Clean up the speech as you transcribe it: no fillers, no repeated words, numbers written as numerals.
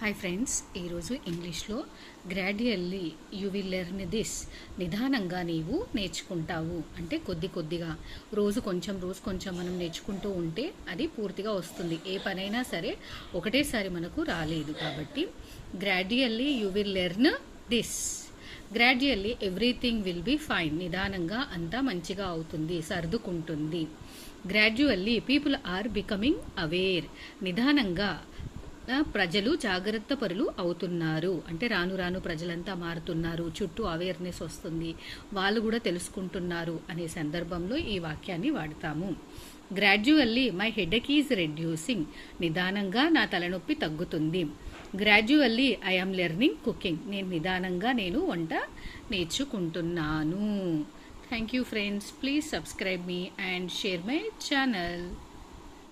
Hi friends, ఈరోజు ఇంగ్లీష్లో gradually you will learn this, నిదానంగా నీవు నేర్చుకుంటావు అంటే కొద్దిగా రోజు కొంచెం మనం నేర్చుకుంటూ ఉంటే అది పూర్తిగా వస్తుంది. ఏ పనైనా సరే ఒకటేసారి మనకు రాలేదు కాబట్టి gradually you will learn this. Gradually everything will be fine, నిదానంగా అంతా మంచిగా అవుతుంది, సర్దుకుంటుంది. Gradually people are becoming aware, నిదానంగా ప్రజలు జాగ్రత్త పరులు అవుతున్నారు అంటే రాను ప్రజలంతా మారుతున్నారు, చుట్టూ అవేర్నెస్ వస్తుంది, వాళ్ళు కూడా తెలుసుకుంటున్నారు అనే సందర్భంలో ఈ వాక్యాన్ని వాడతాము. Gradually my headache is reducing, నిదానంగా నా తలనొప్పి తగ్గుతుంది. Gradually I am learning cooking, నిదానంగా నేను వంట నేర్చుకుంటున్నాను. Thank you friends, please subscribe me and share my channel.